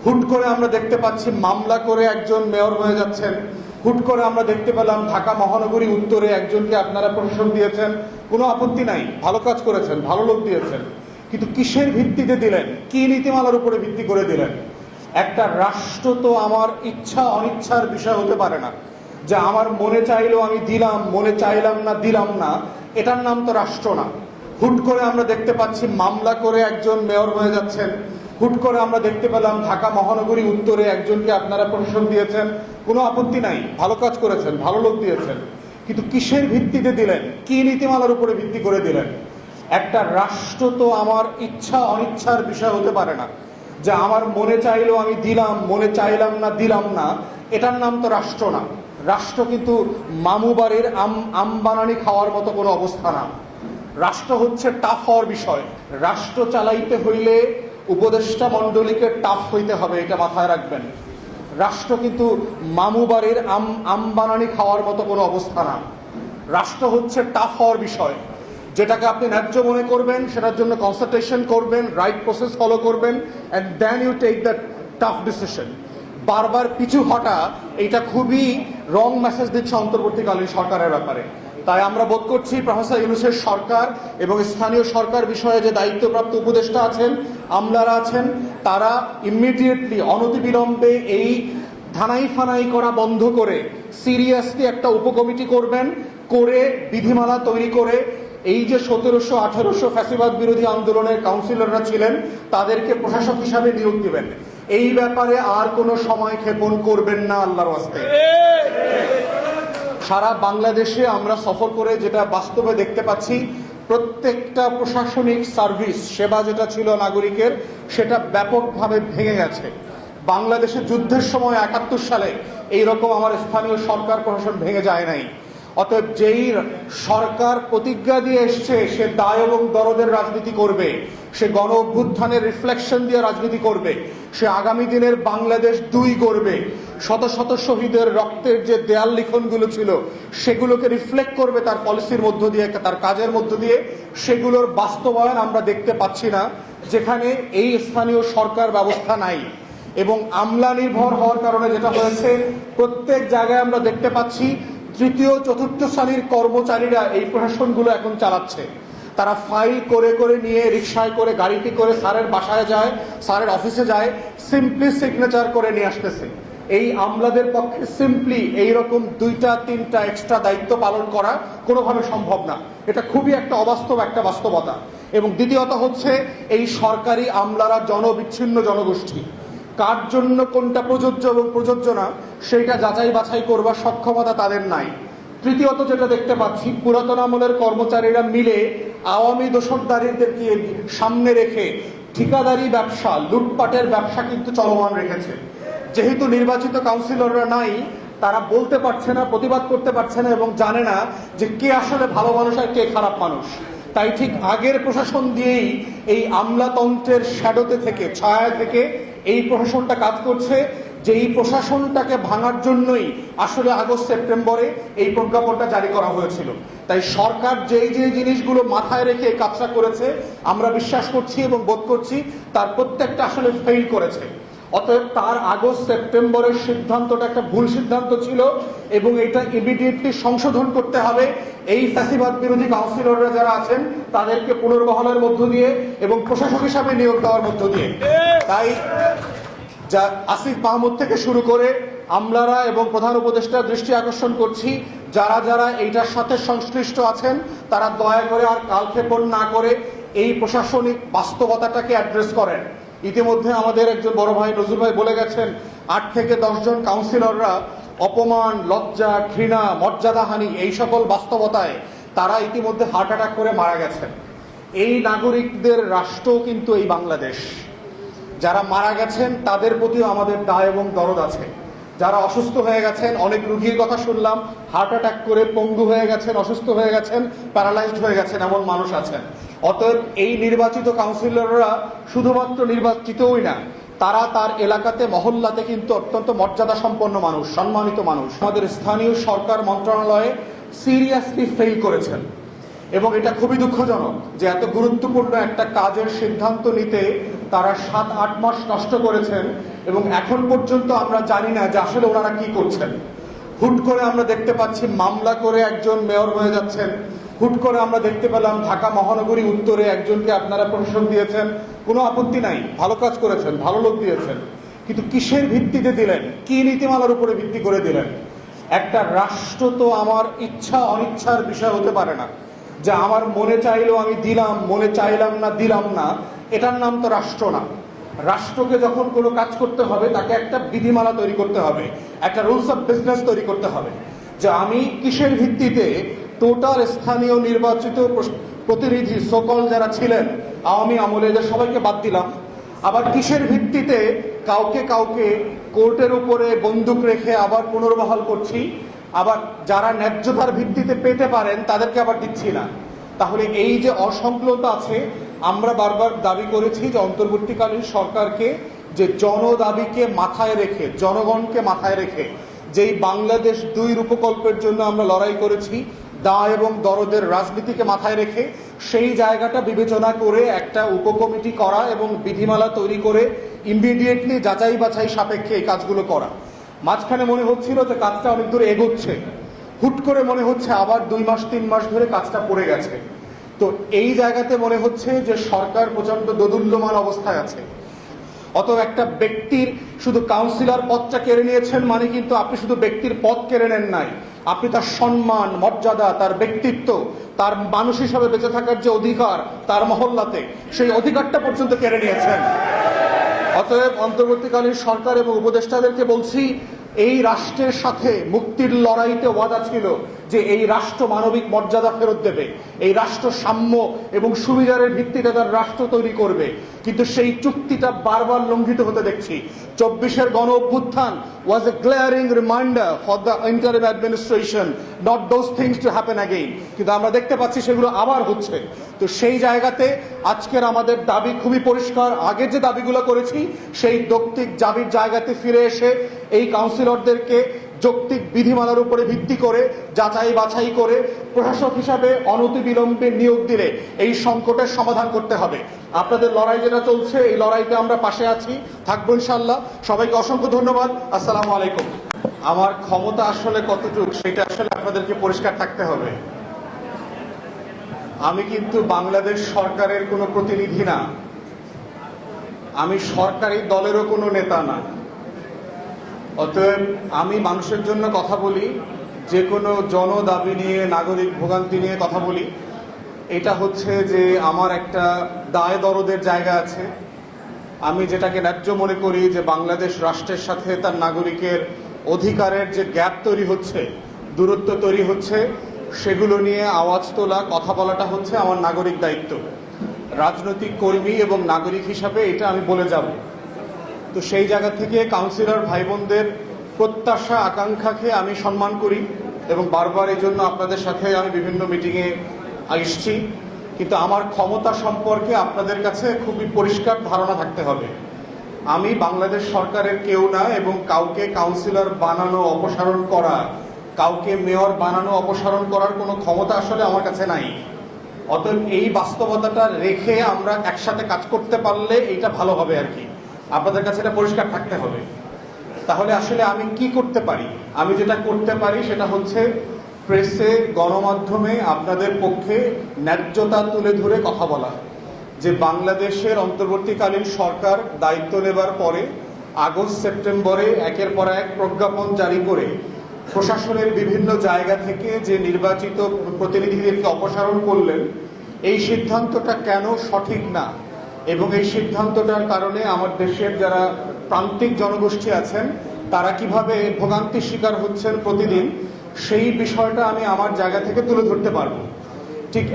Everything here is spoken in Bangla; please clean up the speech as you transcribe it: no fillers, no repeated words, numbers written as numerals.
হুট করে আমরা দেখতে পাচ্ছি মামলা করে একজন মেয়র হয়ে যাচ্ছেন। হুট করে আমরা দেখতে পেলাম ঢাকা মহানগরী উত্তরে একজনকে আপনারা প্রশাসন দিয়েছেন। কোনো আপত্তি নাই, ভালো কাজ করেছেন, ভালো লোক দিয়েছেন, কিন্তু কিসের ভিত্তিতে দিলেন? কি নীতিমালার উপরে ভিত্তি করে দিলেন? একটা রাষ্ট্র তো আমার ইচ্ছা অনিচ্ছার বিষয় হতে পারে না, যে আমার মনে চাইলেও আমি দিলাম, মনে চাইলাম না দিলাম না। এটার নাম তো রাষ্ট্র না। হুট করে আমরা দেখতে পাচ্ছি মামলা করে একজন মেয়র হয়ে যাচ্ছেন। হুট করে আমরা দেখতে পেলাম ঢাকা মহানগরী উত্তরে একজনকে আপনারা প্রশাসন দিয়েছেন। কোনো আপত্তি নাই, ভালো কাজ করেছেন, ভালো লোক দিয়েছেন, কিন্তু কিসের ভিত্তিতে দিলেন? কি নীতিমালার উপরে ভিত্তি করে দিলেন? একটা রাষ্ট্র তো আমার ইচ্ছা অনিচ্ছার বিষয় হতে পারে না, যে আমার মনে চাইলেও আমি দিলাম, মনে চাইলাম না দিলাম না। এটার নাম তো রাষ্ট্র না। রাষ্ট্র কিন্তু মামু বাড়ির আম বানানি খাওয়ার মতো কোনো অবস্থা না। রাষ্ট্র হচ্ছে টাফ হওয়ার বিষয়। রাষ্ট্র চালাইতে হইলে উপদেষ্টা মণ্ডলীকে টাফ হইতে হবে, এটা মাথায় রাখবেন। রাষ্ট্র কিন্তু মামু বাড়ির আম বানানি খাওয়ার মতো কোনো অবস্থা না। রাষ্ট্র হচ্ছে টাফ হওয়ার বিষয়। যেটাকে আপনি ন্যায্য মনে করবেন, সেটার জন্য কনসালটেশন করবেন, রাইট প্রসেস ফলো করবেন, and then you take the tough decision. বারবার পিছু হটা, এটা খুবই রং মেসেজ দিচ্ছে অন্তর্বর্তীকালীন সরকারের ব্যাপারে। তাই আমরা বোধ করছি প্রফেসর ইউনূসের সরকার এবং স্থানীয় সরকার বিষয়ে যে দায়িত্বপ্রাপ্ত উপদেষ্টা আছেন, আমলারা আছেন, তারা ইমিডিয়েটলি অনতিবিলম্বে এই ধানাই ফানাই করা বন্ধ করে সিরিয়াসলি একটা উপকমিটি করবেন, করে বিধিমালা তৈরি করে এই যে 1700-1800 ফ্যাসিবাদ বিরোধী আন্দোলনের কাউন্সিলররা ছিলেন, তাদেরকে প্রশাসক হিসাবে নিয়োগ দিবেন। এই ব্যাপারে আর কোনো সময় ক্ষেপণ করবেন না, আল্লাহর ওয়াস্তে। সারা বাংলাদেশে আমরা সফর করে যেটা বাস্তবে দেখতে পাচ্ছি, প্রত্যেকটা প্রশাসনিক সার্ভিস সেবা যেটা ছিল নাগরিকের, সেটা ব্যাপকভাবে ভেঙে গেছে। বাংলাদেশে যুদ্ধের সময় 71 সালে এইরকম আমার স্থানীয় সরকার প্রশাসন ভেঙে যায় নাই। অতএব যেই সরকার প্রতিজ্ঞা দিয়ে এসছে সে দায় এবং দরদের রাজনীতি করবে, সে গণ অভ্যুত্থানের রিফ্লেকশন দিয়ে রাজনীতি করবে, সে আগামী দিনের বাংলাদেশ 2 করবে, শত শত শহীদের রক্তের যে দেয়াল লিখনগুলো ছিল সেগুলোকে রিফ্লেক্ট করবে তার পলিসির মধ্য দিয়ে, তার কাজের মধ্য দিয়ে। সেগুলোর বাস্তবায়ন আমরা দেখতে পাচ্ছি না, যেখানে এই স্থানীয় সরকার ব্যবস্থা নাই। এবং আমলা নির্ভর হওয়ার কারণে যেটা হয়েছে, প্রত্যেক জায়গায় আমরা দেখতে পাচ্ছি তৃতীয় চতুর্থ শ্রেণীর কর্মচারীরা এই প্রশাসনগুলো এখন চালাচ্ছে। তারা ফাইল করে করে নিয়ে রিকশায় করে, গাড়িটি করে স্যারের বাসায় যায়, স্যারের অফিসে যায়, সিম্পলি সিগনেচার করে নিয়ে আসতেছে। এই আমলাদের পক্ষে সিম্পলি এইরকম 2-3টা এক্সট্রা দায়িত্ব পালন করা কোনোভাবে সম্ভব না। এটা খুবই একটা অবাস্তব একটা বাস্তবতা। এবং দ্বিতীয়ত হচ্ছে, এই সরকারি আমলারা জনবিচ্ছিন্ন জনগোষ্ঠী। কার জন্য কোনটা প্রযোজ্য এবং প্রযোজ্য না সেইটা যাচাই বাছাই করবার সক্ষমতা তাদের নাই। তৃতীয়ত যেটা দেখতে পাচ্ছি, পুরাতন আমলের কর্মচারীরা মিলে আওয়ামী দোসরদারিদেরকে সামনে রেখে ঠিকাদারি ব্যবসা, লুটপাটের ব্যবসা কিন্তু চলমান রেখেছে। যেহেতু নির্বাচিত কাউন্সিলররা নাই, তারা বলতে পারছে না, প্রতিবাদ করতে পারছে না এবং জানে না যে কে আসলে ভালো মানুষ আর কে খারাপ মানুষ। তাই ঠিক আগের প্রশাসন দিয়েই এই আমলাতন্ত্রের শ্যাডোতে থেকে, ছায়া থেকে এই প্রশাসনটা কাজ করছে। যে এই প্রশাসনটাকে ভাঙার জন্যই আসলে আগস্ট সেপ্টেম্বরে এই প্রজ্ঞাপনটা জারি করা হয়েছিল। তাই সরকার যেই যে জিনিসগুলো মাথায় রেখে এই কাজটা করেছে, আমরা বিশ্বাস করছি এবং বোধ করছি তার প্রত্যেকটা আসলে ফেল করেছে। অতএব তার আগস্ট সেপ্টেম্বরের সিদ্ধান্তটা একটা ভুল সিদ্ধান্ত ছিল এবং এটা ইমিডিয়েটলি সংশোধন করতে হবে। এই ফ্যাসিবাদ বিরোধী কাউন্সিলররা যারা আছেন তাদেরকে পুনর্বহালের মধ্য দিয়ে এবং প্রশাসক হিসাবে নিয়োগ দেওয়ার মধ্য দিয়ে। তাই যা আসিফ মাহমুদ থেকে শুরু করে আমলারা এবং প্রধান উপদেষ্টার দৃষ্টি আকর্ষণ করছি, যারা যারা এইটার সাথে সংশ্লিষ্ট আছেন তারা দয়া করে আর কালক্ষেপণ না করে এই প্রশাসনিক বাস্তবতাটাকে অ্যাড্রেস করেন। ইতিমধ্যে আমাদের একজন বড় ভাই নজরুল ভাই বলে গেছেন, 8 থেকে 10 জন কাউন্সিলররা অপমান, লজ্জা, ঘৃণা, মর্যাদাহানি এই সকল বাস্তবতায় তারা ইতিমধ্যে হার্ট অ্যাটাক করে মারা গেছেন। এই নাগরিকদের রাষ্ট্র কিন্তু এই বাংলাদেশ। যারা মারা গেছেন তাদের প্রতিও আমাদের দায় এবং দরদ আছে। যারা অসুস্থ হয়ে গেছেন, অনেক রোগীর কথা শুনলাম, হার্ট অ্যাটাক করে পঙ্গু হয়ে গেছেন, অসুস্থ হয়ে গেছেন, প্যারালাইজড হয়ে গেছেন, এমন মানুষ আছেন। অতএব এই নির্বাচিত কাউন্সিলররা শুধুমাত্র নির্বাচিতই না, তারা তার এলাকাতে মহল্লাতে কিন্তু অত্যন্ত মর্যাদা সম্পন্ন মানুষ, সম্মানিত মানুষ। আমাদের স্থানীয় সরকার মন্ত্রণালয়ে সিরিয়াসলি ফেল করেছেন এবং এটা খুবই দুঃখজনক যে এত গুরুত্বপূর্ণ একটা কাজের সিদ্ধান্ত নিতে তারা 7-8 মাস নষ্ট করেছেন এবং এখন পর্যন্ত আমরা জানি না যে আসলে ওনারা কি করছেন। হুট করে আমরা দেখতে পাচ্ছি মামলা করে একজন মেয়র হয়ে যাচ্ছেন, হুট করে আমরা দেখতে পেলাম ঢাকা মহানগরী উত্তরে একজনকে আপনারা প্রশাসন দিয়েছেন, কোনো আপত্তি নাই, ভালো কাজ করেছেন, ভালো লোক দিয়েছেন, কিন্তু কিসের ভিত্তিতে দিলেন, কি নীতিমালার উপরে ভিত্তি করে দিলেন? একটা রাষ্ট্র তো আমার ইচ্ছা অনিচ্ছার বিষয় হতে পারে না, যে আমার মনে চাইলেও আমি দিলাম, মনে চাইলাম না দিলাম না, এটার নাম তো রাষ্ট্র না। রাষ্ট্রকে যখন কোনো কাজ করতে হবে তাকে একটা বিধিমালা তৈরি করতে হবে, একটা রুলস অফ বিজনেস তৈরি করতে হবে, যে আমি কিসের ভিত্তিতে টোটাল স্থানীয় নির্বাচিত প্রতিনিধি সকল যারা ছিলেন আওয়ামী আমলে এদের সবাইকে বাদ দিলাম, আবার কিসের ভিত্তিতে কাউকে কাউকে কোর্টের উপরে বন্দুক রেখে আবার পুনর্বহাল করছি, আবার যারা ন্যায্যতার ভিত্তিতে পেতে পারেন তাদেরকে আবার দিচ্ছি না। তাহলে এই যে অসংলতা আছে, আমরা বারবার দাবি করেছি যে অন্তর্বর্তীকালীন সরকারকে যে জনদাবিকে মাথায় রেখে, জনগণকে মাথায় রেখে, যেই বাংলাদেশ 2 রূপকল্পের জন্য আমরা লড়াই করেছি, দায় এবং দরদের রাজনীতিকে মাথায় রেখে সেই জায়গাটা বিবেচনা করে একটা উপকমিটি করা এবং বিধিমালা তৈরি করে ইমিডিয়েটলি যাচাই বাছাই সাপেক্ষে এই কাজগুলো করা। মাঝখানে মনে হচ্ছিল যে কাজটা অনেক দূরে এগোচ্ছে, হুট করে মনে হচ্ছে আবার 2 মাস 3 মাস ধরে কাজটা পড়ে গেছে। তো এই জায়গাতে মনে হচ্ছে যে সরকার প্রচন্ড দোদুল্যমান অবস্থায় আছে। অত একটা ব্যক্তির শুধু কাউন্সিলর পদটা কেড়ে নিয়েছেন মানে কিন্তু আপনি শুধু ব্যক্তির পদ কেড়ে নেন নাই, আপনি তার সম্মান, মর্যাদা, তার ব্যক্তিত্ব, তার মানুষ হিসাবে বেঁচে থাকার যে অধিকার তার মহল্লাতে, সেই অধিকারটা পর্যন্ত কেড়ে নিয়েছেন। অতএব অন্তর্বর্তীকালীন সরকার এবং উপদেষ্টাদেরকে বলছি, এই রাষ্ট্রের সাথে মুক্তির লড়াইতে ওয়াদা ছিল যে এই রাষ্ট্র মানবিক মর্যাদা ফেরত দেবে, এই রাষ্ট্র সাম্য এবং সুবিচারের ভিত্তিতে তার রাষ্ট্র তৈরি করবে, কিন্তু সেই চুক্তিটা বারবার লঙ্ঘিত হতে দেখছি। 24-এর গণ অভ্যুত্থান was a glaring reminder for the interim administration not those things to happen again, কিন্তু আমরা দেখতে পাচ্ছি সেগুলো আবার হচ্ছে। তো সেই জায়গাতে আজকের আমাদের দাবি খুবই পরিষ্কার, আগে যে দাবিগুলো করেছি সেই যৌক্তিক দাবির জায়গাতে ফিরে এসে এই কাউন্সিলরদেরকে যৌক্তিক বিধিমালার উপরে ভিত্তি করে যাচাই বাছাই করে প্রশাসক হিসাবে অনতিবিলম্বে নিয়োগ দিলে এই সংকটের সমাধান করতে হবে। আপনাদের লড়াই যেটা চলছে, এই লড়াইতে আমরা পাশে আছি, থাকবো ইনশাল্লাহ। সবাইকে অসংখ্য ধন্যবাদ। আসসালামু আলাইকুম। আমার ক্ষমতা আসলে কতটুকু সেটা আসলে আপনাদেরকে পরিষ্কার থাকতে হবে। আমি কিন্তু বাংলাদেশ সরকারের কোনো প্রতিনিধি না, আমি সরকারি দলেরও কোনো নেতা না। অতএব আমি মানুষের জন্য কথা বলি, যে কোনো জনদাবি নিয়ে, নাগরিক ভোগান্তি নিয়ে কথা বলি। এটা হচ্ছে যে আমার একটা দায় দরদের জায়গা আছে। আমি যেটাকে ন্যায্য মনে করি যে বাংলাদেশ রাষ্ট্রের সাথে তার নাগরিকের অধিকারের যে গ্যাপ তৈরি হচ্ছে, দূরত্ব তৈরি হচ্ছে, সেগুলো নিয়ে আওয়াজ তোলা, কথা বলাটা হচ্ছে আমার নাগরিক দায়িত্ব। রাজনৈতিক কর্মী এবং নাগরিক হিসাবে এটা আমি বলে যাব। তো সেই জায়গা থেকে কাউন্সিলর ভাই বোনদের প্রত্যাশা আকাঙ্ক্ষাকে আমি সম্মান করি এবং বারবার এই জন্য আপনাদের সাথে আমি বিভিন্ন মিটিংয়ে আসছি। কিন্তু আমার ক্ষমতা সম্পর্কে আপনাদের কাছে খুবই পরিষ্কার ধারণা থাকতে হবে। আমি বাংলাদেশ সরকারের কেউ না এবং কাউকে কাউন্সিলর বানানো, অপসারণ করা, কাউকে মেয়র বানানো, অপসারণ করার কোনো ক্ষমতা আসলে আমার কাছে নাই। অতএব এই বাস্তবতাটা রেখে আমরা একসাথে কাজ করতে পারলে এইটা ভালো হবে আর কি। আপনাদের কাছে এটা পরিষ্কার থাকতে হবে। তাহলে আসলে আমি কি করতে পারি? আমি যেটা করতে পারি সেটা হচ্ছে প্রেসে, গণমাধ্যমে আপনাদের পক্ষে ন্যায্যতা তুলে ধরে কথা বলা, যে বাংলাদেশের অন্তর্বর্তীকালীন সরকার দায়িত্ব নেবার পরে আগস্ট সেপ্টেম্বরে একের পর এক প্রজ্ঞাপন জারি করে প্রশাসনের বিভিন্ন জায়গা থেকে যে নির্বাচিত প্রতিনিধিদেরকে অপসারণ করলেন, এই সিদ্ধান্তটা কেন সঠিক না এবং এই সিদ্ধান্তটার কারণে আমার দেশের যারা প্রান্তিক জনগোষ্ঠী আছেন তারা কিভাবে ভোগান্তির শিকার হচ্ছেন প্রতিদিন, সেই বিষয়টা আমি আমার জায়গা থেকে তুলে ধরতে পারবো। ঠিক